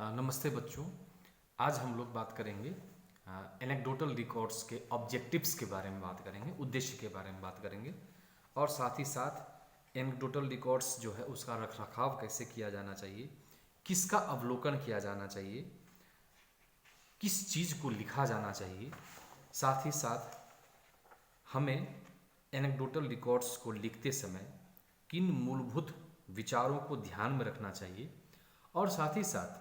नमस्ते बच्चों। आज हम लोग बात करेंगे एनेक्डोटल रिकॉर्ड्स के ऑब्जेक्टिव्स के बारे में बात करेंगे, उद्देश्य के बारे में बात करेंगे और साथ ही साथ एनेक्डोटल रिकॉर्ड्स जो है उसका रखरखाव कैसे किया जाना चाहिए, किसका अवलोकन किया जाना चाहिए, किस चीज़ को लिखा जाना चाहिए। साथ ही साथ हमें एनेक्डोटल रिकॉर्ड्स को लिखते समय किन मूलभूत विचारों को ध्यान में रखना चाहिए और साथ ही साथ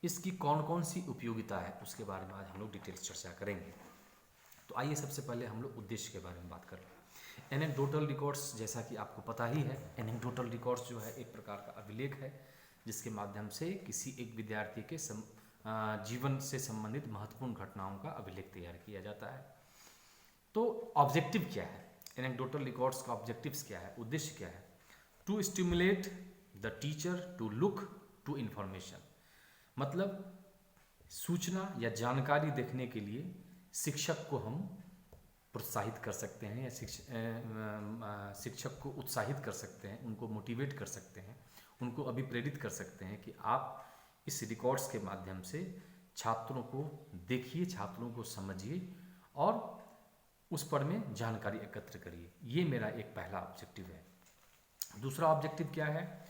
इसकी कौन कौन सी उपयोगिता है उसके बारे में आज हम लोग डिटेल्स चर्चा करेंगे। तो आइए सबसे पहले हम लोग उद्देश्य के बारे में बात कर लें। एनेक्डोटल रिकॉर्ड्स, जैसा कि आपको पता ही है, एनेक्डोटल रिकॉर्ड्स जो है एक प्रकार का अभिलेख है जिसके माध्यम से किसी एक विद्यार्थी के जीवन से संबंधित महत्वपूर्ण घटनाओं का अभिलेख तैयार किया जाता है। तो ऑब्जेक्टिव क्या है, एनेक्डोटल रिकॉर्ड्स का ऑब्जेक्टिव्स क्या है, उद्देश्य क्या है? To stimulate the teacher to look to information, मतलब सूचना या जानकारी देखने के लिए शिक्षक को हम प्रोत्साहित कर सकते हैं या शिक्षक को उत्साहित कर सकते हैं, उनको मोटिवेट कर सकते हैं, उनको अभिप्रेरित कर सकते हैं कि आप इस रिकॉर्ड्स के माध्यम से छात्रों को देखिए, छात्रों को समझिए और उस पर में जानकारी एकत्र करिए। ये मेरा एक पहला ऑब्जेक्टिव है। दूसरा ऑब्जेक्टिव क्या है?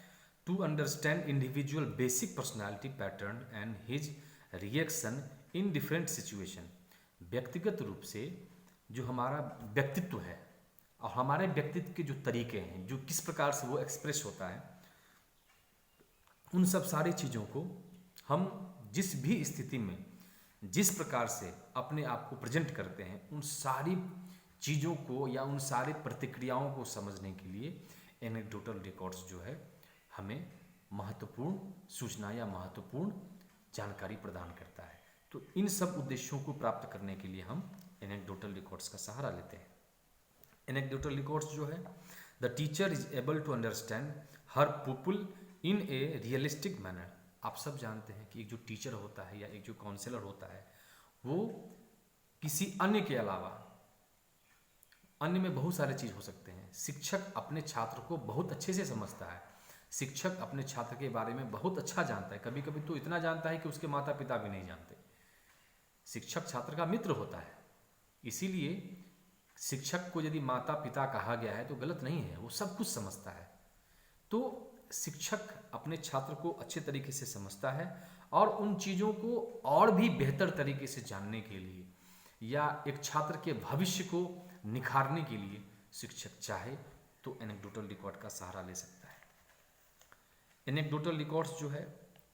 To understand individual basic personality pattern and his reaction in different situation. व्यक्तिगत रूप से जो हमारा व्यक्तित्व है और हमारे व्यक्तित्व के जो तरीके हैं, जो किस प्रकार से वो एक्सप्रेस होता है, उन सब सारी चीज़ों को हम जिस भी स्थिति में जिस प्रकार से अपने आप को प्रेजेंट करते हैं, उन सारी चीज़ों को या उन सारी प्रतिक्रियाओं को समझने के लिए एनेक्डोटल रिकॉर्ड्स जो है हमें महत्वपूर्ण सूचना या महत्वपूर्ण जानकारी प्रदान करता है। तो इन सब उद्देश्यों को प्राप्त करने के लिए हम एनेक्डोटल रिकॉर्ड्स का सहारा लेते हैं। एनेक्डोटल रिकॉर्ड्स जो है, the teacher is able to understand her people in a realistic manner. आप सब जानते हैं कि एक जो टीचर होता है या एक जो काउंसलर होता है, वो किसी अन्य के अलावा, अन्य में बहुत सारे चीज़ हो सकते हैं। शिक्षक अपने छात्र को बहुत अच्छे से समझता है, शिक्षक अपने छात्र के बारे में बहुत अच्छा जानता है, कभी कभी तो इतना जानता है कि उसके माता पिता भी नहीं जानते। शिक्षक छात्र का मित्र होता है, इसीलिए शिक्षक को यदि माता पिता कहा गया है तो गलत नहीं है, वो सब कुछ समझता है। तो शिक्षक अपने छात्र को अच्छे तरीके से समझता है और उन चीज़ों को और भी बेहतर तरीके से जानने के लिए या एक छात्र के भविष्य को निखारने के लिए शिक्षक चाहे तो एनेक्डोटल रिकॉर्ड का सहारा ले सकता है। एनेक्डोटल रिकॉर्ड्स जो है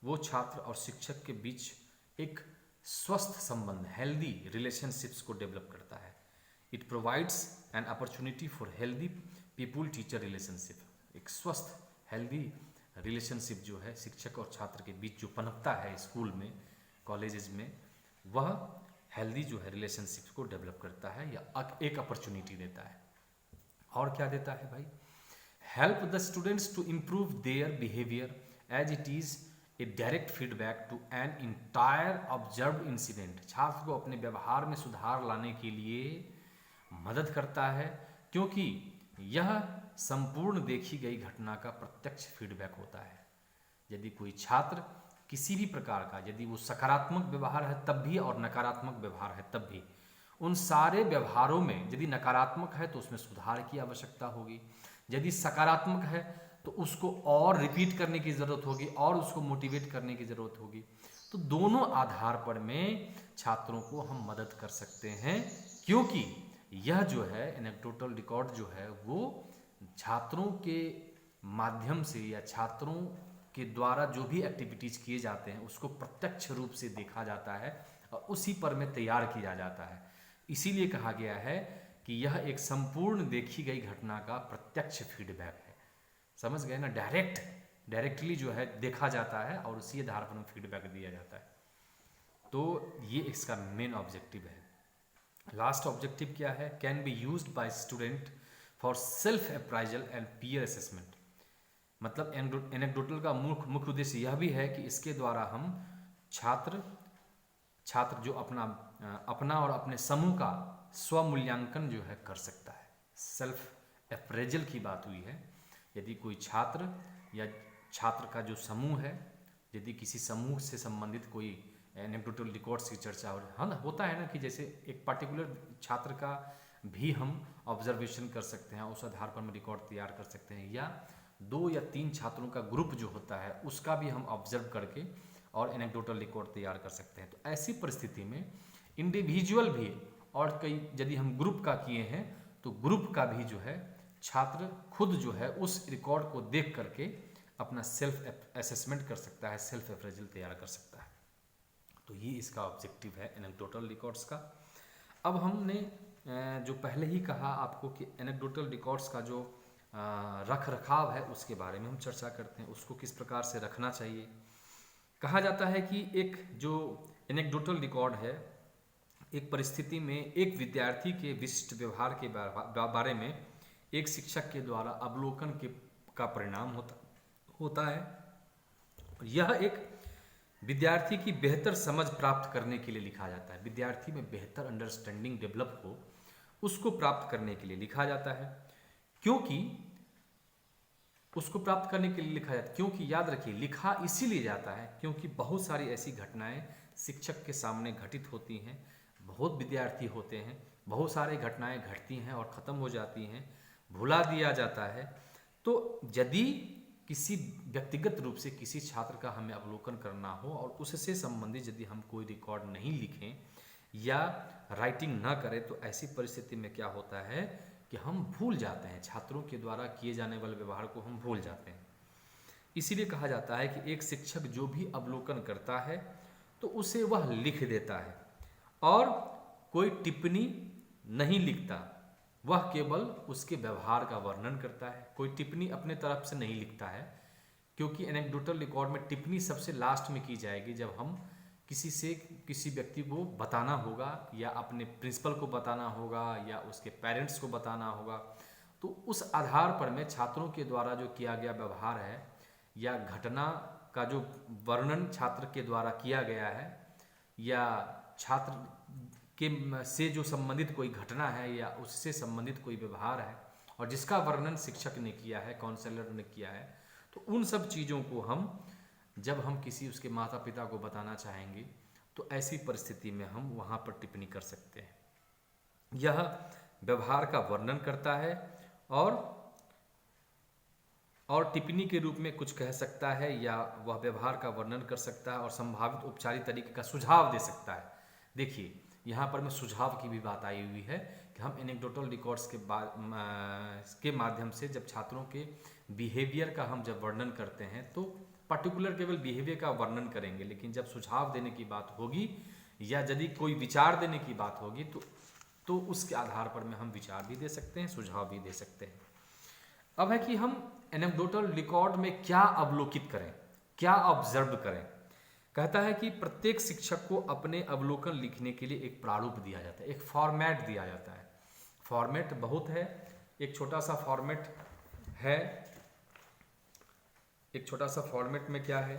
वो छात्र और शिक्षक के बीच एक स्वस्थ संबंध, हेल्दी रिलेशनशिप्स को डेवलप करता है। It provides an opportunity for healthy people teacher relationship. एक स्वस्थ हेल्दी रिलेशनशिप जो है शिक्षक और छात्र के बीच जो पनपता है स्कूल में, कॉलेजेस में, वह हेल्दी जो है रिलेशनशिप को डेवलप करता है या एक अपॉर्चुनिटी देता है। और क्या देता है भाई? Help the students to improve their behaviour as it is a direct feedback to an entire observe incident. छात्र को अपने व्यवहार में सुधार लाने के लिए मदद करता है, क्योंकि यह संपूर्ण देखी गई घटना का प्रत्यक्ष फीडबैक होता है। यदि कोई छात्र किसी भी प्रकार का, यदि वो सकारात्मक व्यवहार है तब भी और नकारात्मक व्यवहार है तब भी, उन सारे व्यवहारों में यदि नकारात्मक है तो उसमें सुधार की आवश्यकता होगी, यदि सकारात्मक है तो उसको और रिपीट करने की ज़रूरत होगी और उसको मोटिवेट करने की ज़रूरत होगी। तो दोनों आधार पर में छात्रों को हम मदद कर सकते हैं, क्योंकि यह जो है एनेक्डोटल रिकॉर्ड जो है वो छात्रों के माध्यम से या छात्रों के द्वारा जो भी एक्टिविटीज़ किए जाते हैं उसको प्रत्यक्ष रूप से देखा जाता है और उसी पर में तैयार किया जाता है। इसीलिए कहा गया है कि यह एक संपूर्ण देखी गई घटना का प्रत्यक्ष फीडबैक है। समझ गए ना? डायरेक्टली जो है देखा जाता है और उसी आधार पर फीडबैक दिया जाता है। तो ये इसका मेन ऑब्जेक्टिव है। लास्ट ऑब्जेक्टिव क्या है? Can be used by student for self appraisal and peer assessment. मतलब एनेक्डोटल का मुख्य उद्देश्य यह भी है कि इसके द्वारा हम छात्र जो अपना और अपने समूह का स्वमूल्यांकन जो है कर सकता है। सेल्फ अप्रेजल की बात हुई है। यदि कोई छात्र या छात्र का जो समूह है यदि किसी समूह से संबंधित कोई एनेक्डोटल रिकॉर्ड्स की चर्चा हो, हाँ ना, होता है ना कि जैसे एक पर्टिकुलर छात्र का भी हम ऑब्जर्वेशन कर सकते हैं, उस आधार पर हम रिकॉर्ड तैयार कर सकते हैं, या 2 या 3 छात्रों का ग्रुप जो होता है उसका भी हम ऑब्जर्व करके और एनेक्डोटल रिकॉर्ड तैयार कर सकते हैं। तो ऐसी परिस्थिति में इंडिविजुअल भी, और कई यदि हम ग्रुप का किए हैं तो ग्रुप का भी जो है छात्र खुद जो है उस रिकॉर्ड को देख करके अपना सेल्फ असेसमेंट कर सकता है, सेल्फ अप्रेजल तैयार कर सकता है। तो ये इसका ऑब्जेक्टिव है एनेक्डोटल रिकॉर्ड्स का। अब हमने जो पहले ही कहा आपको कि एनेक्डोटल रिकॉर्ड्स का जो रख रखाव है उसके बारे में हम चर्चा करते हैं, उसको किस प्रकार से रखना चाहिए। कहा जाता है कि एक जो एनेक्डोटल रिकॉर्ड है, एक परिस्थिति में एक विद्यार्थी के विशिष्ट व्यवहार के बारे में एक शिक्षक के द्वारा अवलोकन का परिणाम होता है। यह एक विद्यार्थी की बेहतर समझ प्राप्त करने के लिए लिखा जाता है। विद्यार्थी में बेहतर अंडरस्टैंडिंग डेवलप हो, उसको प्राप्त करने के लिए लिखा जाता है। क्योंकि उसको प्राप्त करने के लिए लिखा जाता है, क्योंकि याद रखिए लिखा इसीलिए जाता है क्योंकि बहुत सारी ऐसी घटनाएं शिक्षक के सामने घटित होती हैं, बहुत विद्यार्थी होते हैं, बहुत सारी घटनाएं घटती हैं और ख़त्म हो जाती हैं, भुला दिया जाता है। तो यदि किसी व्यक्तिगत रूप से किसी छात्र का हमें अवलोकन करना हो और उससे संबंधित यदि हम कोई रिकॉर्ड नहीं लिखें या राइटिंग ना करें, तो ऐसी परिस्थिति में क्या होता है कि हम भूल जाते हैं, छात्रों के द्वारा किए जाने वाले व्यवहार को हम भूल जाते हैं। इसीलिए कहा जाता है कि एक शिक्षक जो भी अवलोकन करता है तो उसे वह लिख देता है और कोई टिप्पणी नहीं लिखता, वह केवल उसके व्यवहार का वर्णन करता है। कोई टिप्पणी अपने तरफ से नहीं लिखता है, क्योंकि एनेक्डोटल रिकॉर्ड में टिप्पणी सबसे लास्ट में की जाएगी जब हम किसी व्यक्ति को बताना होगा या अपने प्रिंसिपल को बताना होगा या उसके पेरेंट्स को बताना होगा। तो उस आधार पर में छात्रों के द्वारा जो किया गया व्यवहार है या घटना का जो वर्णन छात्र के द्वारा किया गया है या छात्र के से जो संबंधित कोई घटना है या उससे संबंधित कोई व्यवहार है और जिसका वर्णन शिक्षक ने किया है, काउंसलर ने किया है, तो उन सब चीज़ों को हम जब हम किसी उसके माता पिता को बताना चाहेंगे तो ऐसी परिस्थिति में हम वहाँ पर टिप्पणी कर सकते हैं। यह व्यवहार का वर्णन करता है और टिप्पणी के रूप में कुछ कह सकता है या वह व्यवहार का वर्णन कर सकता है और संभावित उपचारित तरीके का सुझाव दे सकता है। देखिए यहाँ पर में सुझाव की भी बात आई हुई है कि हम एनेक्डोटल रिकॉर्ड्स के माध्यम से जब छात्रों के बिहेवियर का हम जब वर्णन करते हैं तो पर्टिकुलर केवल बिहेवियर का वर्णन करेंगे, लेकिन जब सुझाव देने की बात होगी या यदि कोई विचार देने की बात होगी तो उसके आधार पर में हम विचार भी दे सकते हैं, सुझाव भी दे सकते हैं। अब है कि हम एनेक्डोटल रिकॉर्ड में क्या अवलोकित करें, क्या ऑब्जर्व करें। कहता है कि प्रत्येक शिक्षक को अपने अवलोकन लिखने के लिए एक प्रारूप दिया जाता है, एक फॉर्मेट दिया जाता है। फॉर्मेट बहुत है, एक छोटा सा फॉर्मेट है। एक छोटा सा फॉर्मेट में क्या है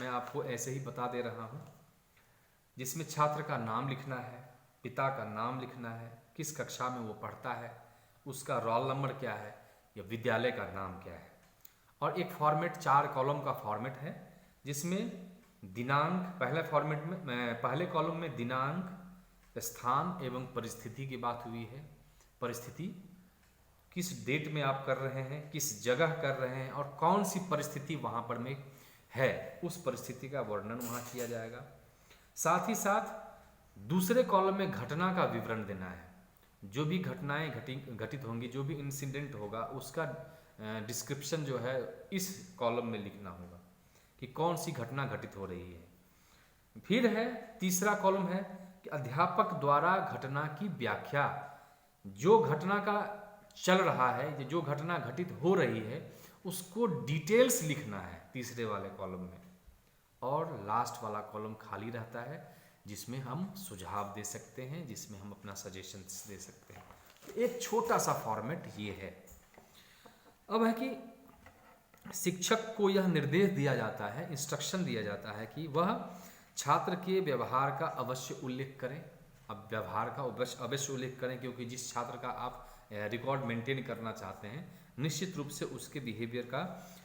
मैं आपको ऐसे ही बता दे रहा हूँ, जिसमें छात्र का नाम लिखना है, पिता का नाम लिखना है, किस कक्षा में वो पढ़ता है, उसका रोल नंबर क्या है या विद्यालय का नाम क्या है। और एक फॉर्मेट 4 कॉलम का फॉर्मेट है जिसमें दिनांक, पहले कॉलम में दिनांक, स्थान एवं परिस्थिति की बात हुई है। परिस्थिति किस डेट में आप कर रहे हैं, किस जगह कर रहे हैं और कौन सी परिस्थिति वहाँ पर में है, उस परिस्थिति का वर्णन वहाँ किया जाएगा। साथ ही साथ दूसरे कॉलम में घटना का विवरण देना है। जो भी घटनाएं घटित होंगी, जो भी इंसिडेंट होगा उसका डिस्क्रिप्शन जो है इस कॉलम में लिखना होगा कि कौन सी घटना घटित हो रही है। फिर है तीसरा कॉलम है कि अध्यापक द्वारा घटना की व्याख्या, जो घटना का चल रहा है, जो घटना घटित हो रही है उसको डिटेल्स लिखना है तीसरे वाले कॉलम में। और लास्ट वाला कॉलम खाली रहता है जिसमें हम सुझाव दे सकते हैं, जिसमें हम अपना सजेशंस दे सकते हैं। तो एक छोटा सा फॉर्मेट ये है। अब है कि शिक्षक को यह निर्देश दिया जाता है, इंस्ट्रक्शन दिया जाता है कि वह छात्र के व्यवहार का अवश्य उल्लेख करें। अब व्यवहार का अवश्य उल्लेख करें क्योंकि जिस छात्र का आप रिकॉर्ड मेंटेन करना चाहते हैं निश्चित रूप से उसके बिहेवियर का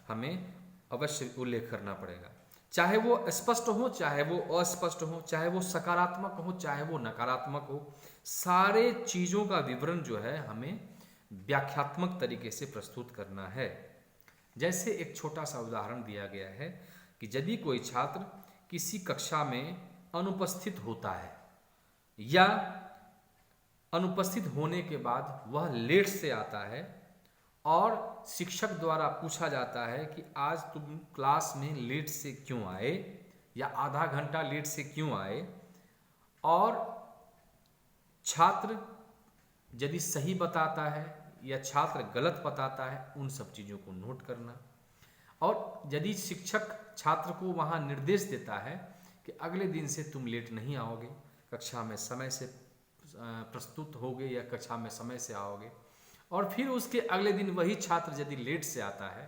हमें अवश्य उल्लेख करना पड़ेगा। चाहे वो स्पष्ट हो, चाहे वो अस्पष्ट हो, चाहे वो सकारात्मक हो, चाहे वो नकारात्मक हो, सारे चीज़ों का विवरण जो है हमें व्याख्यात्मक तरीके से प्रस्तुत करना है। जैसे एक छोटा सा उदाहरण दिया गया है कि यदि कोई छात्र किसी कक्षा में अनुपस्थित होता है या अनुपस्थित होने के बाद वह लेट से आता है और शिक्षक द्वारा पूछा जाता है कि आज तुम क्लास में लेट से क्यों आए या आधा घंटा लेट से क्यों आए, और छात्र यदि सही बताता है या छात्र गलत बताता है, उन सब चीज़ों को नोट करना। और यदि शिक्षक छात्र को वहाँ निर्देश देता है कि अगले दिन से तुम लेट नहीं आओगे, कक्षा में समय से प्रस्तुत होगे या कक्षा में समय से आओगे, और फिर उसके अगले दिन वही छात्र यदि लेट से आता है,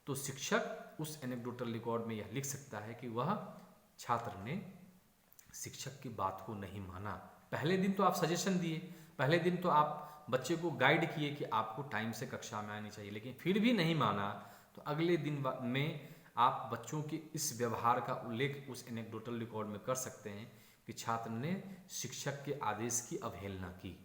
तो शिक्षक उस एनेक्डोटल रिकॉर्ड में यह लिख सकता है कि वह छात्र ने शिक्षक की बात को नहीं माना। पहले दिन तो आप सजेशन दिए, पहले दिन तो आप बच्चे को गाइड किए कि आपको टाइम से कक्षा में आनी चाहिए, लेकिन फिर भी नहीं माना, तो अगले दिन में आप बच्चों के इस व्यवहार का उल्लेख उस एनेक्डोटल रिकॉर्ड में कर सकते हैं कि छात्र ने शिक्षक के आदेश की अवहेलना की।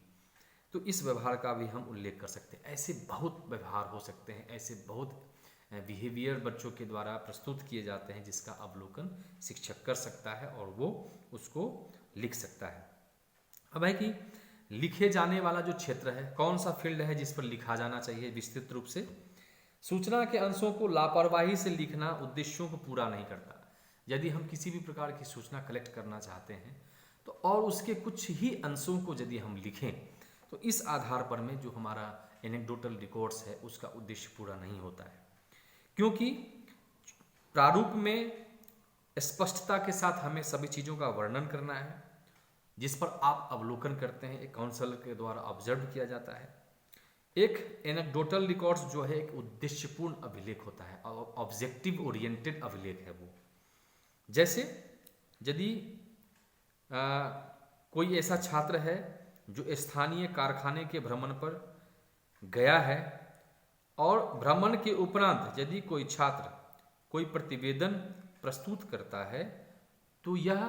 तो इस व्यवहार का भी हम उल्लेख कर सकते हैं। ऐसे बहुत व्यवहार हो सकते हैं, ऐसे बहुत बिहेवियर बच्चों के द्वारा प्रस्तुत किए जाते हैं जिसका अवलोकन शिक्षक कर सकता है और वो उसको लिख सकता है। अब है कि लिखे जाने वाला जो क्षेत्र है, कौन सा फील्ड है जिस पर लिखा जाना चाहिए विस्तृत रूप से। सूचना के अंशों को लापरवाही से लिखना उद्देश्यों को पूरा नहीं करता। यदि हम किसी भी प्रकार की सूचना कलेक्ट करना चाहते हैं तो और उसके कुछ ही अंशों को यदि हम लिखें, तो इस आधार पर में जो हमारा एनेक्डोटल रिकॉर्ड्स है उसका उद्देश्य पूरा नहीं होता है, क्योंकि प्रारूप में स्पष्टता के साथ हमें सभी चीज़ों का वर्णन करना है जिस पर आप अवलोकन करते हैं, एक काउंसलर के द्वारा ऑब्जर्व किया जाता है। एक एनेक्डोटल रिकॉर्ड्स जो है एक उद्देश्यपूर्ण अभिलेख होता है, ऑब्जेक्टिव ओरिएंटेड अभिलेख है वो। जैसे यदि कोई ऐसा छात्र है जो स्थानीय कारखाने के भ्रमण पर गया है और भ्रमण के उपरांत यदि कोई छात्र कोई प्रतिवेदन प्रस्तुत करता है, तो यह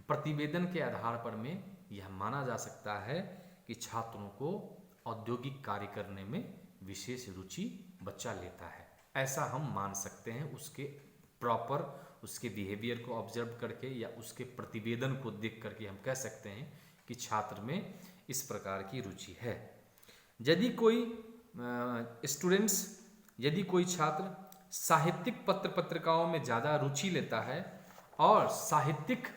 प्रतिवेदन के आधार पर में यह माना जा सकता है कि छात्रों को औद्योगिक कार्य करने में विशेष रुचि बच्चा लेता है। ऐसा हम मान सकते हैं उसके प्रॉपर उसके बिहेवियर को ऑब्जर्व करके या उसके प्रतिवेदन को देख करके हम कह सकते हैं कि छात्र में इस प्रकार की रुचि है। यदि कोई स्टूडेंट्स यदि कोई छात्र साहित्यिक पत्र पत्रिकाओं में ज़्यादा रुचि लेता है और साहित्यिक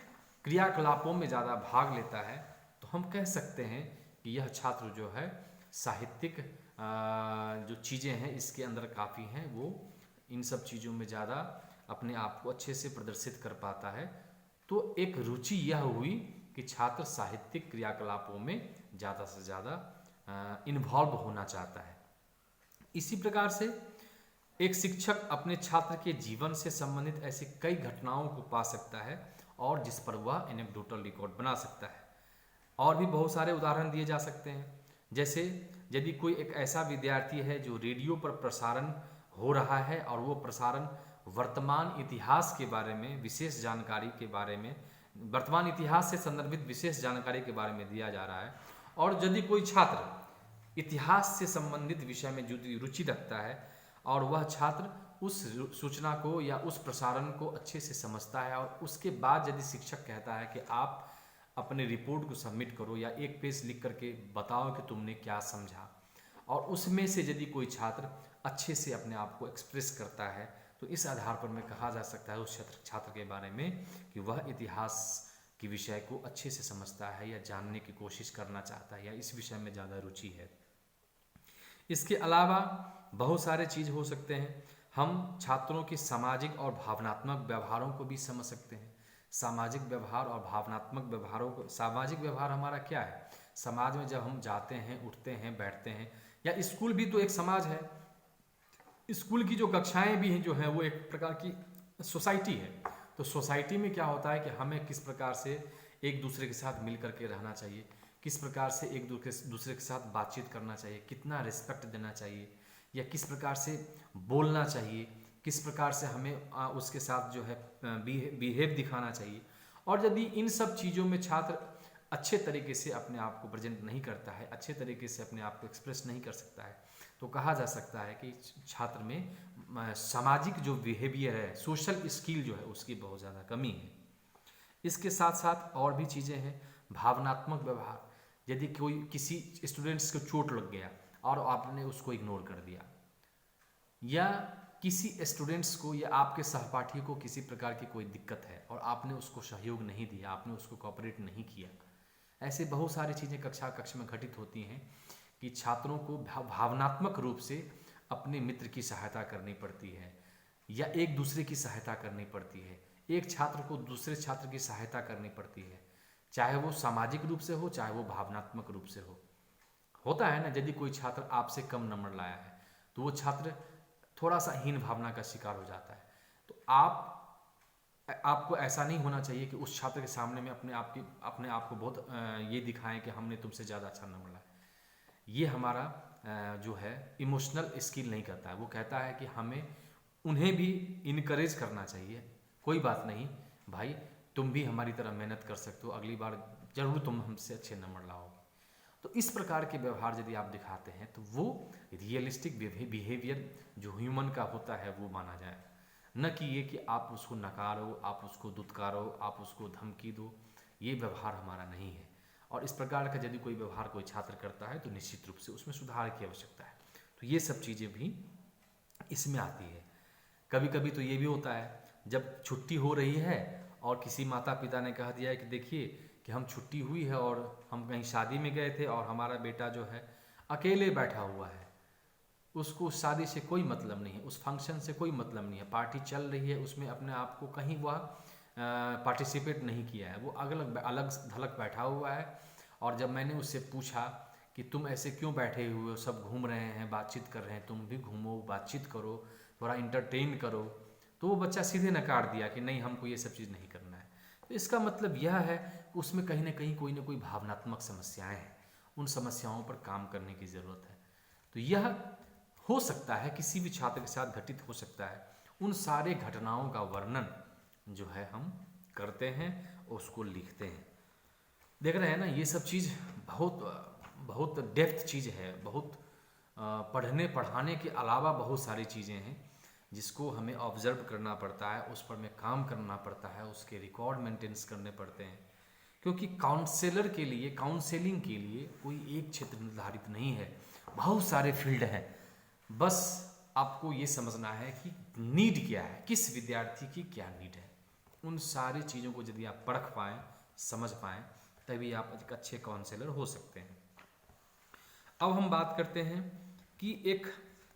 क्रियाकलापों में ज़्यादा भाग लेता है, तो हम कह सकते हैं कि यह छात्र जो है साहित्यिक जो चीज़ें हैं इसके अंदर काफ़ी हैं, वो इन सब चीज़ों में ज़्यादा अपने आप को अच्छे से प्रदर्शित कर पाता है। तो एक रुचि यह हुई कि छात्र साहित्यिक क्रियाकलापों में ज़्यादा से ज़्यादा इन्वॉल्व होना चाहता है। इसी प्रकार से एक शिक्षक अपने छात्र के जीवन से संबंधित ऐसी कई घटनाओं को पा सकता है और जिस पर वह एनेक्डोटल रिकॉर्ड बना सकता है। और भी बहुत सारे उदाहरण दिए जा सकते हैं। जैसे यदि कोई एक ऐसा विद्यार्थी है जो रेडियो पर प्रसारण हो रहा है और वो प्रसारण वर्तमान इतिहास के बारे में विशेष जानकारी के बारे में, वर्तमान इतिहास से संदर्भित विशेष जानकारी के बारे में दिया जा रहा है, और यदि कोई छात्र इतिहास से संबंधित विषय में जो रुचि रखता है और वह छात्र उस सूचना को या उस प्रसारण को अच्छे से समझता है और उसके बाद यदि शिक्षक कहता है कि आप अपने रिपोर्ट को सबमिट करो या एक पेज लिख करके बताओ कि तुमने क्या समझा, और उसमें से यदि कोई छात्र अच्छे से अपने आप को एक्सप्रेस करता है, तो इस आधार पर में कहा जा सकता है उस छात्र के बारे में कि वह इतिहास के विषय को अच्छे से समझता है या जानने की कोशिश करना चाहता है या इस विषय में ज़्यादा रुचि है। इसके अलावा बहुत सारे चीज़ हो सकते हैं। हम छात्रों के सामाजिक और भावनात्मक व्यवहारों को भी समझ सकते हैं। सामाजिक व्यवहार और भावनात्मक व्यवहारों को, सामाजिक व्यवहार हमारा क्या है, समाज में जब हम जाते हैं, उठते हैं, बैठते हैं, या स्कूल भी तो एक समाज है, स्कूल की जो कक्षाएं भी हैं जो हैं वो एक प्रकार की सोसाइटी है। तो सोसाइटी में क्या होता है कि हमें किस प्रकार से एक दूसरे के साथ मिल करके रहना चाहिए, किस प्रकार से एक दूसरे के साथ बातचीत करना चाहिए, कितना रिस्पेक्ट देना चाहिए, या किस प्रकार से बोलना चाहिए, किस प्रकार से हमें उसके साथ जो है बिहेव दिखाना चाहिए। और यदि इन सब चीज़ों में छात्र अच्छे तरीके से अपने आप को प्रेजेंट नहीं करता है, अच्छे तरीके से अपने आप को एक्सप्रेस नहीं कर सकता है, तो कहा जा सकता है कि छात्र में सामाजिक जो बिहेवियर है, सोशल स्किल जो है उसकी बहुत ज़्यादा कमी है। इसके साथ साथ और भी चीज़ें हैं, भावनात्मक व्यवहार। यदि कोई किसी स्टूडेंट्स को चोट लग गया और आपने उसको इग्नोर कर दिया, या किसी स्टूडेंट्स को या आपके सहपाठी को किसी प्रकार की कोई दिक्कत है और आपने उसको सहयोग नहीं दिया, आपने उसको कोऑपरेट नहीं किया, ऐसे बहुत सारी चीज़ें कक्ष में घटित होती हैं कि छात्रों को भावनात्मक रूप से अपने मित्र की सहायता करनी पड़ती है या एक दूसरे की सहायता करनी पड़ती है। एक छात्र को दूसरे छात्र की सहायता करनी पड़ती है, चाहे वो सामाजिक रूप से हो, चाहे वो भावनात्मक रूप से हो। होता है ना, यदि कोई छात्र आपसे कम नंबर लाया है तो वो छात्र थोड़ा सा हीन भावना का शिकार हो जाता है। तो आपको ऐसा नहीं होना चाहिए कि उस छात्र के सामने में अपने आप को बहुत ये दिखाएं कि हमने तुमसे ज़्यादा अच्छा नंबर लाया। ये हमारा जो है इमोशनल स्किल नहीं करता है। वो कहता है कि हमें उन्हें भी इनकरेज करना चाहिए, कोई बात नहीं भाई, तुम भी हमारी तरह मेहनत कर सकते हो, अगली बार जरूर तुम हमसे अच्छे नंबर लाओगे। तो इस प्रकार के व्यवहार यदि आप दिखाते हैं तो वो रियलिस्टिक बिहेवियर जो ह्यूमन का होता है वो माना जाए, न कि ये कि आप उसको नकारो, आप उसको दुत्कारो, आप उसको धमकी दो। ये व्यवहार हमारा नहीं है। और इस प्रकार का यदि कोई व्यवहार कोई छात्र करता है तो निश्चित रूप से उसमें सुधार की आवश्यकता है। तो ये सब चीज़ें भी इसमें आती है। कभी कभी तो ये भी होता है, जब छुट्टी हो रही है और किसी माता पिता ने कह दिया है कि देखिए कि हम छुट्टी हुई है और हम कहीं शादी में गए थे और हमारा बेटा जो है अकेले बैठा हुआ है, उसको उस शादी से कोई मतलब नहीं है, उस फंक्शन से कोई मतलब नहीं है, पार्टी चल रही है उसमें अपने आप को कहीं वह पार्टिसिपेट नहीं किया है, वो अलग थलग बैठा हुआ है। और जब मैंने उससे पूछा कि तुम ऐसे क्यों बैठे हुए हो, सब घूम रहे हैं, बातचीत कर रहे हैं, तुम भी घूमो, बातचीत करो, थोड़ा इंटरटेन करो, तो वो बच्चा सीधे नकार दिया कि नहीं, हमको ये सब चीज़ नहीं करना है। तो इसका मतलब यह है कि उसमें कहीं ना कहीं कोई भावनात्मक समस्याएं हैं, उन समस्याओं पर काम करने की ज़रूरत है। तो यह हो सकता है किसी भी छात्र के साथ घटित हो सकता है। उन सारे घटनाओं का वर्णन जो है हम करते हैं और उसको लिखते हैं। देख रहे हैं ना, ये सब चीज़ बहुत डेप्थ चीज़ है, बहुत पढ़ने पढ़ाने के अलावा बहुत सारी चीज़ें हैं जिसको हमें ऑब्जर्व करना पड़ता है, उस पर में काम करना पड़ता है, उसके रिकॉर्ड मेंटेनेंस करने पड़ते हैं। क्योंकि काउंसलिंग के लिए कोई एक क्षेत्र निर्धारित नहीं है, बहुत सारे फील्ड हैं। बस आपको ये समझना है कि नीड क्या है, किस विद्यार्थी की क्या नीड है। उन सारी चीज़ों को यदि आप परख पाएँ, समझ पाएँ, तभी आप एक अच्छे काउंसलर हो सकते हैं। अब हम बात करते हैं कि एक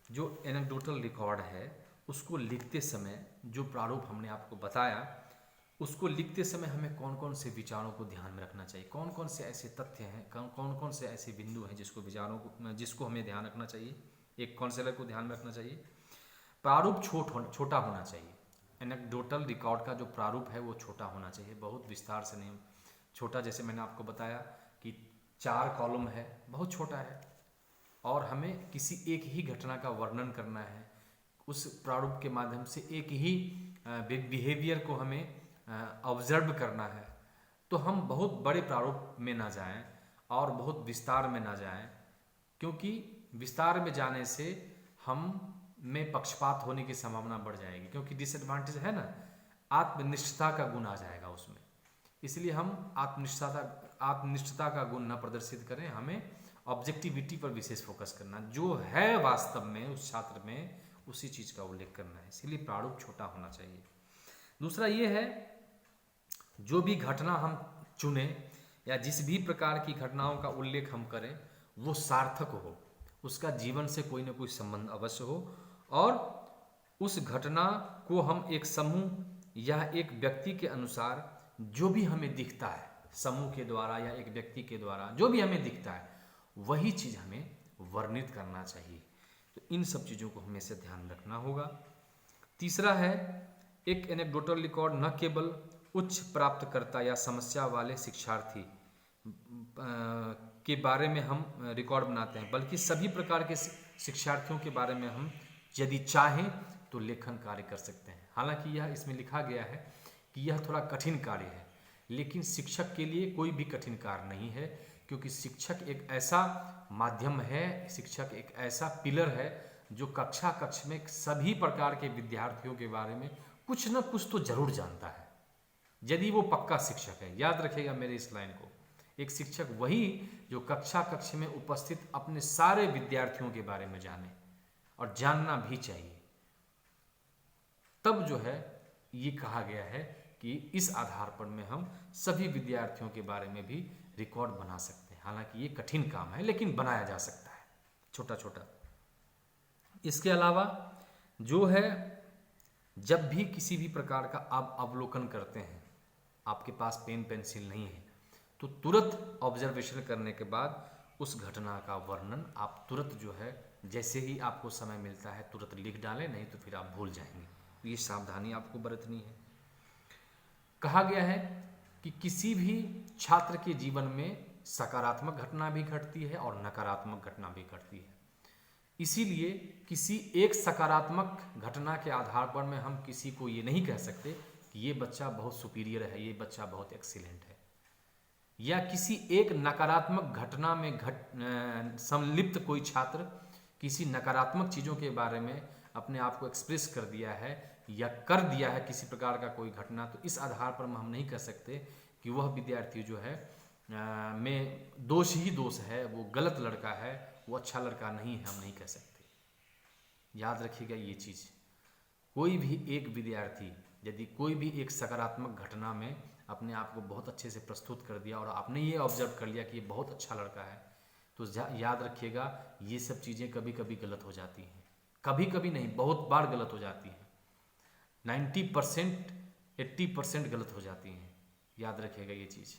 जो एनेक्डोटल रिकॉर्ड है उसको लिखते समय जो प्रारूप हमने आपको बताया, उसको लिखते समय हमें कौन कौन से विचारों को ध्यान में रखना चाहिए, कौन कौन से ऐसे तथ्य हैं, कौन कौन से ऐसे बिंदु हैं जिसको हमें ध्यान रखना चाहिए, एक काउंसलर को ध्यान में रखना चाहिए। प्रारूप छोटा होना चाहिए। एनेक्डोटल रिकॉर्ड का जो प्रारूप है वो छोटा होना चाहिए, बहुत विस्तार से नहीं, छोटा। जैसे मैंने आपको बताया कि 4 कॉलम है, बहुत छोटा है, और हमें किसी एक ही घटना का वर्णन करना है। उस प्रारूप के माध्यम से एक ही बिहेवियर को हमें ऑब्जर्व करना है। तो हम बहुत बड़े प्रारूप में ना जाएं और बहुत विस्तार में ना जाएं, क्योंकि विस्तार में जाने से हम में पक्षपात होने की संभावना बढ़ जाएगी, क्योंकि डिसएडवांटेज है ना, आत्मनिष्ठता का गुण आ जाएगा उसमें। इसलिए हम आत्मनिष्ठता का गुण न प्रदर्शित करें, हमें ऑब्जेक्टिविटी पर विशेष फोकस करना, जो है वास्तव में उस छात्र में उसी चीज़ का उल्लेख करना है। इसलिए प्रारूप छोटा होना चाहिए। दूसरा ये है, जो भी घटना हम चुने या जिस भी प्रकार की घटनाओं का उल्लेख हम करें वो सार्थक हो, उसका जीवन से कोई ना कोई संबंध अवश्य हो, और उस घटना को हम एक समूह या एक व्यक्ति के अनुसार जो भी हमें दिखता है, समूह के द्वारा या एक व्यक्ति के द्वारा जो भी हमें दिखता है वही चीज़ हमें वर्णित करना चाहिए। तो इन सब चीज़ों को हमेशा ध्यान रखना होगा। तीसरा है, एक एनेक्डोटल रिकॉर्ड न केवल उच्च प्राप्तकर्ता या समस्या वाले शिक्षार्थी के बारे में हम रिकॉर्ड बनाते हैं, बल्कि सभी प्रकार के शिक्षार्थियों के बारे में हम यदि चाहें तो लेखन कार्य कर सकते हैं। हालांकि यह इसमें लिखा गया है कि यह थोड़ा कठिन कार्य है, लेकिन शिक्षक के लिए कोई भी कठिन कार्य नहीं है, क्योंकि शिक्षक एक ऐसा माध्यम है, शिक्षक एक ऐसा पिलर है जो कक्षा कक्ष में सभी प्रकार के विद्यार्थियों के बारे में कुछ न कुछ तो जरूर जानता है, यदि वो पक्का शिक्षक है। याद रखिएगा मेरे इस लाइन को, एक शिक्षक वही जो कक्षा कक्ष में उपस्थित अपने सारे विद्यार्थियों के बारे में जाने, और जानना भी चाहिए। तब जो है ये कहा गया है कि इस आधार पर में हम सभी विद्यार्थियों के बारे में भी रिकॉर्ड बना सकते हैं। हालांकि ये कठिन काम है, लेकिन बनाया जा सकता है छोटा छोटा। इसके अलावा जो है, जब भी किसी भी प्रकार का आप अवलोकन करते हैं, आपके पास पेन पेंसिल नहीं है, तो तुरंत ऑब्जर्वेशन करने के बाद उस घटना का वर्णन आप तुरंत जो है, जैसे ही आपको समय मिलता है तुरंत लिख डालें, नहीं तो फिर आप भूल जाएंगे। ये सावधानी आपको बरतनी है। कहा गया है कि किसी भी छात्र के जीवन में सकारात्मक घटना भी घटती है और नकारात्मक घटना भी घटती है। इसीलिए किसी एक सकारात्मक घटना के आधार पर में हम किसी को ये नहीं कह सकते कि ये बच्चा बहुत सुपीरियर है, ये बच्चा बहुत एक्सीलेंट है, या किसी एक नकारात्मक घटना में संलिप्त कोई छात्र किसी नकारात्मक चीज़ों के बारे में अपने आप को एक्सप्रेस कर दिया है या कर दिया है किसी प्रकार का कोई घटना, तो इस आधार पर हम नहीं कह सकते कि वह विद्यार्थी जो है में दोष ही दोष है, वो गलत लड़का है, वो अच्छा लड़का नहीं है, हम नहीं कह सकते। याद रखिएगा ये चीज़, कोई भी एक विद्यार्थी यदि कोई भी एक सकारात्मक घटना में अपने आप को बहुत अच्छे से प्रस्तुत कर दिया और आपने ये ऑब्जर्व कर लिया कि ये बहुत अच्छा लड़का है, तो याद रखिएगा ये सब चीज़ें कभी कभी गलत हो जाती हैं, कभी कभी नहीं, बहुत बार गलत हो जाती हैं। 90% 80% गलत हो जाती हैं। याद रखिएगा ये चीज़।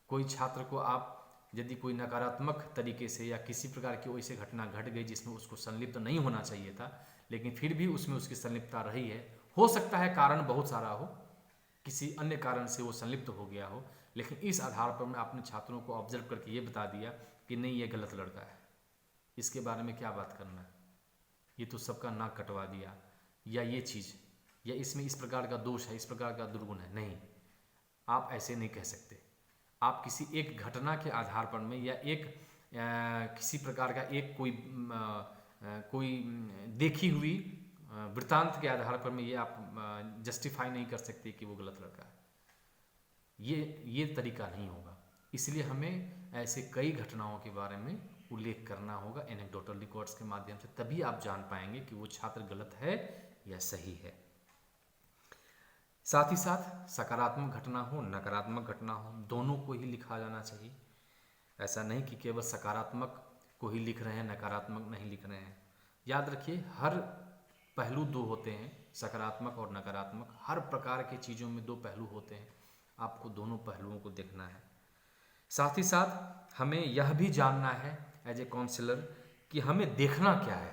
कोई छात्र को आप यदि कोई नकारात्मक तरीके से या किसी प्रकार की वैसे घटना घट गई जिसमें उसको संलिप्त नहीं होना चाहिए था, लेकिन फिर भी उसमें उसकी संलिप्तता रही है, हो सकता है कारण बहुत सारा हो, किसी अन्य कारण से वो संलिप्त हो गया हो, लेकिन इस आधार पर मैं अपने छात्रों को ऑब्जर्व करके ये बता दिया कि नहीं ये गलत लड़का है, इसके बारे में क्या बात करना है, ये तो सबका नाक कटवा दिया, या ये चीज़, या इसमें इस प्रकार का दोष है, इस प्रकार का दुर्गुण है। नहीं, आप ऐसे नहीं कह सकते। आप किसी एक घटना के आधार पर में या एक किसी प्रकार का एक कोई देखी हुई वृत्तांत के आधार पर में ये आप जस्टिफाई नहीं कर सकते कि वो गलत लड़का है। ये तरीका नहीं होगा। इसलिए हमें ऐसे कई घटनाओं के बारे में उल्लेख करना होगा एनेक्डोटल रिकॉर्ड्स के माध्यम से, तभी आप जान पाएंगे कि वो छात्र गलत है या सही है। साथ ही साथ सकारात्मक घटना हो नकारात्मक घटना हो, दोनों को ही लिखा जाना चाहिए। ऐसा नहीं कि केवल सकारात्मक को ही लिख रहे हैं, नकारात्मक नहीं लिख रहे हैं। याद रखिए हर पहलू दो होते हैं, सकारात्मक और नकारात्मक। हर प्रकार की चीज़ों में दो पहलू होते हैं, आपको दोनों पहलुओं को देखना है। साथ ही साथ हमें यह भी जानना है एज ए काउंसलर कि हमें देखना क्या है,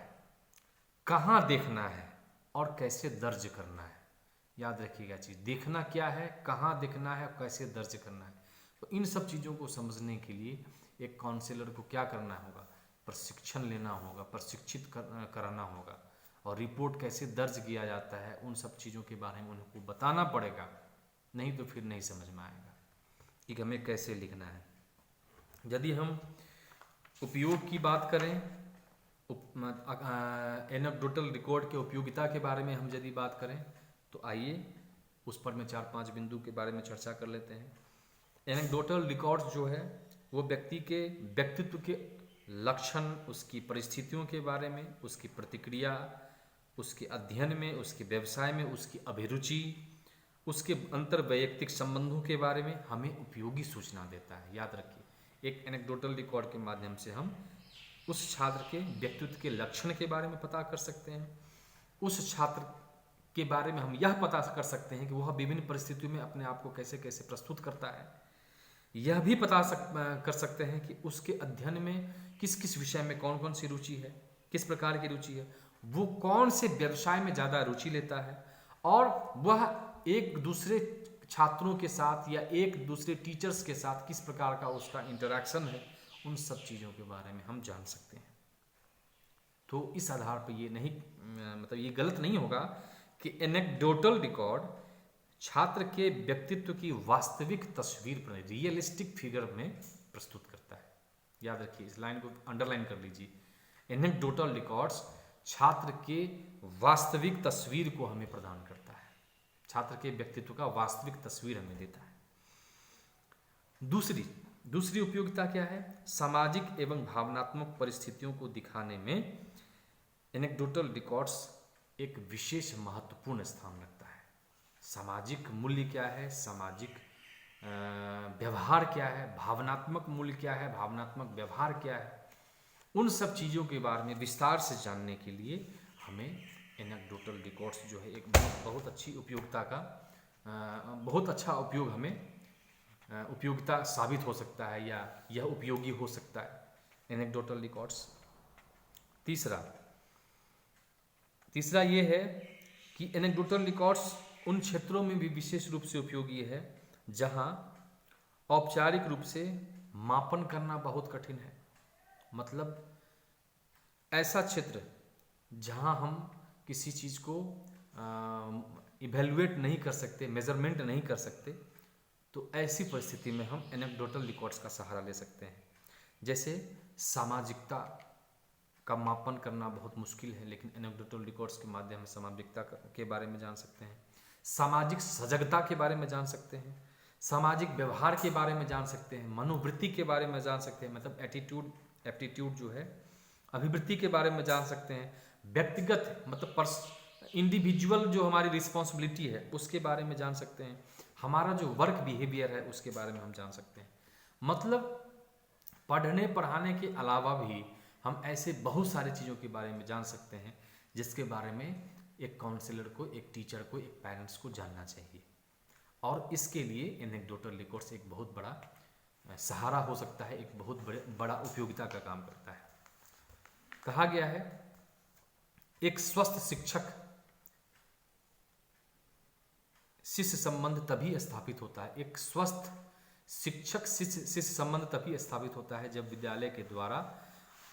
कहाँ देखना है और कैसे दर्ज करना है। याद रखिएगा चीज़, देखना क्या है, कहाँ देखना है, कैसे दर्ज करना है। तो इन सब चीज़ों को समझने के लिए एक काउंसलर को क्या करना होगा, प्रशिक्षण लेना होगा, प्रशिक्षित कराना होगा, और रिपोर्ट कैसे दर्ज किया जाता है उन सब चीज़ों के बारे में उनको बताना पड़ेगा, नहीं तो फिर नहीं समझ में आएगा कि हमें कैसे लिखना है। यदि हम उपयोग की बात करें, एनेक्डोटल रिकॉर्ड के उपयोगिता के बारे में हम यदि बात करें, तो आइए उस पर मैं 4-5 बिंदु के बारे में चर्चा कर लेते हैं। एनेक्डोटल रिकॉर्ड्स जो है वो व्यक्ति के व्यक्तित्व के लक्षण, उसकी परिस्थितियों के बारे में, उसकी प्रतिक्रिया, उसके अध्ययन में, उसके व्यवसाय में, उसकी अभिरुचि, उसके अंतर वैयक्तिक संबंधों के बारे में हमें उपयोगी सूचना देता है। याद रखिए, एक एनेक्डोटल रिकॉर्ड के माध्यम से हम उस छात्र के व्यक्तित्व के लक्षण के बारे में पता कर सकते हैं, उस छात्र के बारे में हम यह पता कर सकते हैं कि वह विभिन्न परिस्थितियों में अपने आप को कैसे कैसे प्रस्तुत करता है। यह भी पता कर सकते हैं कि उसके अध्ययन में किस किस विषय में कौन कौन सी रुचि है, किस प्रकार की रुचि है, वो कौन से व्यवसाय में ज़्यादा रुचि लेता है, और वह एक दूसरे छात्रों के साथ या एक दूसरे टीचर्स के साथ किस प्रकार का उसका इंटरेक्शन है। उन सब चीज़ों के बारे में हम जान सकते हैं। तो इस आधार पर ये नहीं मतलब ये गलत नहीं होगा कि एनेक्डोटल रिकॉर्ड छात्र के व्यक्तित्व की वास्तविक तस्वीर पर रियलिस्टिक फिगर में प्रस्तुत करता है। याद रखिए, इस लाइन को अंडरलाइन कर लीजिए। एनेक्डोटल रिकॉर्ड्स छात्र के वास्तविक तस्वीर को हमें प्रदान करता है, छात्र के व्यक्तित्व का वास्तविक तस्वीर हमें देता है। दूसरी उपयोगिता क्या है? सामाजिक एवं भावनात्मक परिस्थितियों को दिखाने में एनेक्डोटल रिकॉर्ड्स एक विशेष महत्वपूर्ण स्थान रखता है। सामाजिक मूल्य क्या है, सामाजिक व्यवहार क्या है, भावनात्मक मूल्य क्या है, भावनात्मक व्यवहार क्या है, उन सब चीज़ों के बारे में विस्तार से जानने के लिए हमें एनेक्डोटल रिकॉर्ड्स जो है एक बहुत अच्छी उपयोगिता का बहुत अच्छा उपयोग हमें उपयोगिता साबित हो सकता है या यह उपयोगी हो सकता है एनेक्डोटल रिकॉर्ड्स। तीसरा ये है कि एनेक्डोटल रिकॉर्ड्स उन क्षेत्रों में भी विशेष रूप से उपयोगी है जहां औपचारिक रूप से मापन करना बहुत कठिन है। मतलब ऐसा क्षेत्र जहां हम किसी चीज़ को इवेल्युएट नहीं कर सकते, मेजरमेंट नहीं कर सकते, तो ऐसी परिस्थिति में हम एनेक्डोटल रिकॉर्ड्स का सहारा ले सकते हैं। जैसे सामाजिकता का मापन करना बहुत मुश्किल है, लेकिन एनेक्डोटल रिकॉर्ड्स के माध्यम से सामाजिकता के बारे में जान सकते हैं, सामाजिक सजगता के बारे में जान सकते हैं, सामाजिक व्यवहार के बारे में जान सकते हैं, मनोवृत्ति के बारे में जान सकते हैं, मतलब एप्टीट्यूड जो है अभिवृत्ति के बारे में जान सकते हैं, व्यक्तिगत मतलब इंडिविजुअल जो हमारी रिस्पॉन्सिबिलिटी है उसके बारे में जान सकते हैं, हमारा जो वर्क बिहेवियर है उसके बारे में हम जान सकते हैं। मतलब पढ़ने पढ़ाने के अलावा भी हम ऐसे बहुत सारी चीज़ों के बारे में जान सकते हैं जिसके बारे में एक काउंसलर को, एक टीचर को, एक पेरेंट्स को जानना चाहिए। और इसके लिए एनेक्डोटल रिकॉर्ड्स एक बहुत बड़ा सहारा हो सकता है, एक बहुत बड़ा उपयोगिता का काम करता है। कहा गया है एक स्वस्थ शिक्षक शिष्य संबंध तभी स्थापित होता है, एक स्वस्थ शिक्षक शिष्य संबंध तभी स्थापित होता है जब विद्यालय के द्वारा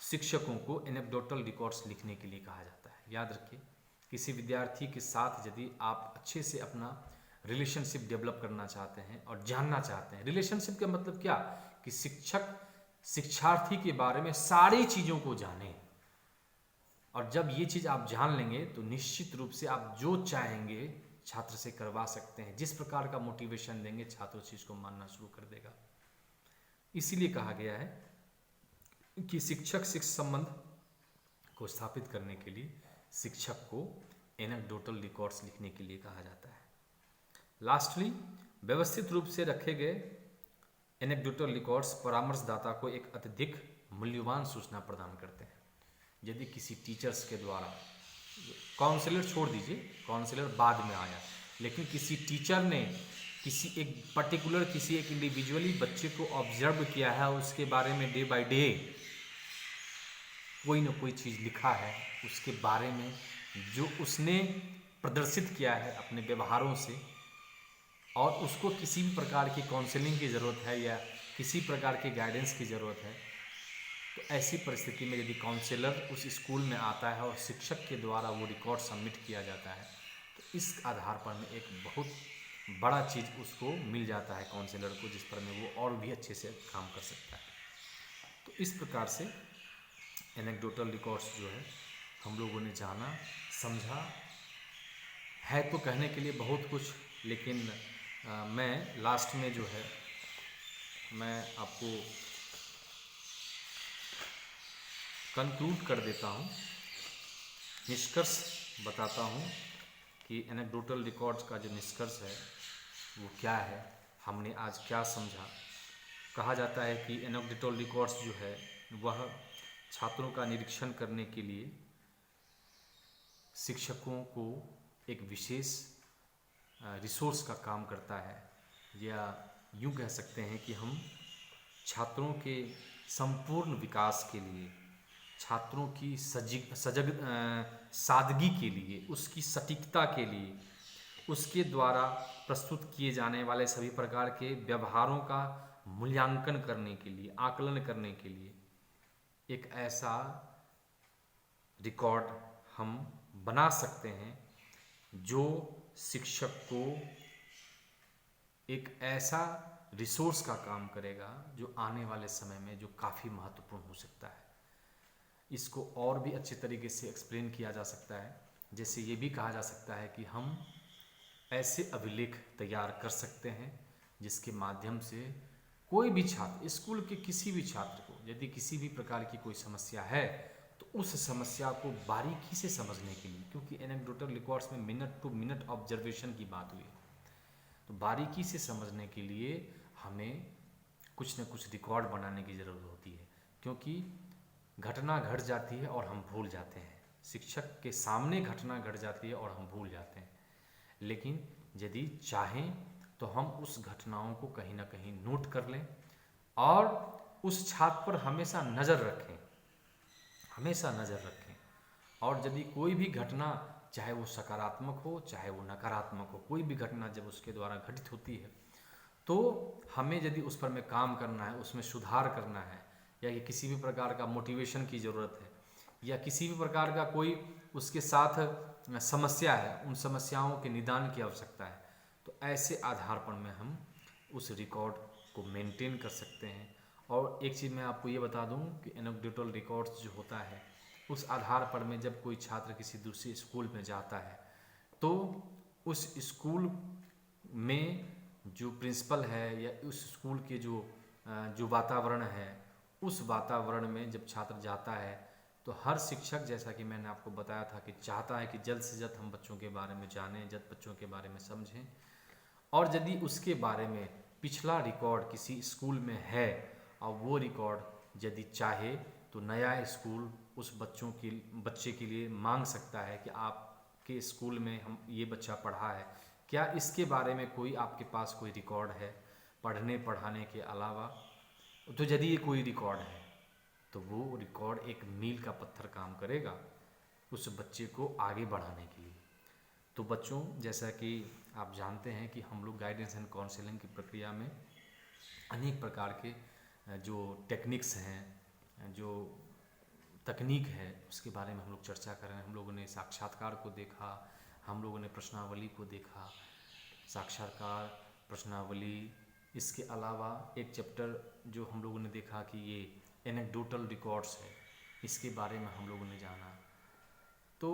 शिक्षकों को एनेक्डोटल रिकॉर्ड्स लिखने के लिए कहा जाता है। याद रखिए, किसी विद्यार्थी के साथ यदि आप अच्छे से अपना रिलेशनशिप डेवलप करना चाहते हैं और जानना चाहते हैं, रिलेशनशिप का मतलब क्या कि शिक्षक शिक्षार्थी के बारे में सारी चीज़ों को जाने, और जब ये चीज़ आप जान लेंगे तो निश्चित रूप से आप जो चाहेंगे छात्र से करवा सकते हैं। जिस प्रकार का मोटिवेशन देंगे छात्र उस चीज़ को मानना शुरू कर देगा। इसीलिए कहा गया है कि शिक्षक शिष्य संबंध को स्थापित करने के लिए शिक्षक को एनेक्डोटल रिकॉर्ड्स लिखने के लिए कहा जाता है। लास्टली, व्यवस्थित रूप से रखे गए एनेक्डोटल रिकॉर्ड्स परामर्शदाता को एक अत्यधिक मूल्यवान सूचना प्रदान करते हैं। यदि किसी टीचर्स के द्वारा, काउंसलर छोड़ दीजिए, काउंसलर बाद में आया, लेकिन किसी टीचर ने किसी एक पर्टिकुलर किसी एक इंडिविजुअली बच्चे को ऑब्जर्व किया है, उसके बारे में डे बाय डे कोई ना कोई चीज़ लिखा है, उसके बारे में जो उसने प्रदर्शित किया है अपने व्यवहारों से, और उसको किसी भी प्रकार की काउंसलिंग की ज़रूरत है या किसी प्रकार के गाइडेंस की ज़रूरत है, तो ऐसी परिस्थिति में यदि काउंसलर उस स्कूल में आता है और शिक्षक के द्वारा वो रिकॉर्ड सबमिट किया जाता है, तो इस आधार पर में एक बहुत बड़ा चीज़ उसको मिल जाता है काउंसलर को, जिस पर में वो और भी अच्छे से काम कर सकता है। तो इस प्रकार से एनेक्डोटल रिकॉर्ड्स जो है हम लोगों ने जाना, समझा है। तो कहने के लिए बहुत कुछ, लेकिन मैं लास्ट में जो है मैं आपको कंक्लूड कर देता हूँ, निष्कर्ष बताता हूँ कि एनेक्डोटल रिकॉर्ड्स का जो निष्कर्ष है वो क्या है, हमने आज क्या समझा। कहा जाता है कि एनेक्डोटल रिकॉर्ड्स जो है वह छात्रों का निरीक्षण करने के लिए शिक्षकों को एक विशेष रिसोर्स का काम करता है, या यूँ कह सकते हैं कि हम छात्रों के संपूर्ण विकास के लिए, छात्रों की सादगी के लिए, उसकी सटीकता के लिए, उसके द्वारा प्रस्तुत किए जाने वाले सभी प्रकार के व्यवहारों का मूल्यांकन करने के लिए, आकलन करने के लिए एक ऐसा रिकॉर्ड हम बना सकते हैं जो शिक्षक को एक ऐसा रिसोर्स का काम करेगा जो आने वाले समय में जो काफ़ी महत्वपूर्ण हो सकता है। इसको और भी अच्छे तरीके से एक्सप्लेन किया जा सकता है, जैसे ये भी कहा जा सकता है कि हम ऐसे अभिलेख तैयार कर सकते हैं जिसके माध्यम से कोई भी छात्र, स्कूल के किसी भी छात्र को यदि किसी भी प्रकार की कोई समस्या है तो उस समस्या को बारीकी से समझने के लिए, क्योंकि एनेक्डोटल रिकॉर्ड्स में मिनट टू मिनट ऑब्जर्वेशन की बात हुई है, तो बारीकी से समझने के लिए हमें कुछ न कुछ रिकॉर्ड बनाने की ज़रूरत होती है, क्योंकि घटना घट जाती है और हम भूल जाते हैं। शिक्षक के सामने घटना घट जाती है और हम भूल जाते हैं, लेकिन यदि चाहें तो हम उस घटनाओं को कहीं ना कहीं नोट कर लें और उस छात्र पर हमेशा नज़र रखें, हमेशा नज़र रखें। और यदि कोई भी घटना, चाहे वो सकारात्मक हो चाहे वो नकारात्मक हो, कोई भी घटना जब उसके द्वारा घटित होती है तो हमें यदि उस पर में काम करना है, उसमें सुधार करना है, या कि किसी भी प्रकार का मोटिवेशन की ज़रूरत है, या किसी भी प्रकार का कोई उसके साथ समस्या है, उन समस्याओं के निदान की आवश्यकता है, तो ऐसे आधार पर में हम उस रिकॉर्ड को मेंटेन कर सकते हैं। और एक चीज़ मैं आपको ये बता दूं कि एनेक्डोटल रिकॉर्ड्स जो होता है उस आधार पर में जब कोई छात्र किसी दूसरे स्कूल में जाता है तो उस स्कूल में जो प्रिंसिपल है या उस स्कूल के जो वातावरण है, उस वातावरण में जब छात्र जाता है तो हर शिक्षक, जैसा कि मैंने आपको बताया था, कि चाहता है कि जल्द से जल्द हम बच्चों के बारे में जानें, जल्द बच्चों के बारे में समझें। और यदि उसके बारे में पिछला रिकॉर्ड किसी स्कूल में है और वो रिकॉर्ड यदि चाहे तो नया स्कूल उस बच्चे के लिए मांग सकता है कि आपके स्कूल में हम ये बच्चा पढ़ा है, क्या इसके बारे में कोई आपके पास कोई रिकॉर्ड है पढ़ने पढ़ाने के अलावा। तो यदि ये कोई रिकॉर्ड है तो वो रिकॉर्ड एक मील का पत्थर काम करेगा उस बच्चे को आगे बढ़ाने के लिए। तो बच्चों, जैसा कि आप जानते हैं कि हम लोग गाइडेंस एंड काउंसलिंग की प्रक्रिया में अनेक प्रकार के जो टेक्निक्स हैं, जो तकनीक है, उसके बारे में हम लोग चर्चा कर रहे हैं। हम लोगों ने साक्षात्कार को देखा, हम लोगों ने प्रश्नावली को देखा, साक्षात्कार, प्रश्नावली, इसके अलावा एक चैप्टर जो हम लोगों ने देखा कि ये एनेक्डोटल रिकॉर्ड्स है, इसके बारे में हम लोगों ने जाना। तो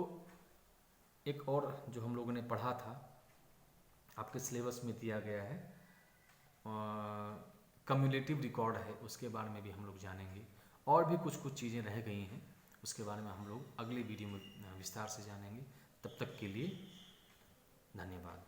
एक और जो हम लोगों ने पढ़ा था, आपके सिलेबस में दिया गया है, कम्युलेटिव रिकॉर्ड है, उसके बारे में भी हम लोग जानेंगे। और भी कुछ कुछ चीज़ें रह गई हैं, उसके बारे में हम लोग अगले वीडियो में विस्तार से जानेंगे। तब तक के लिए धन्यवाद।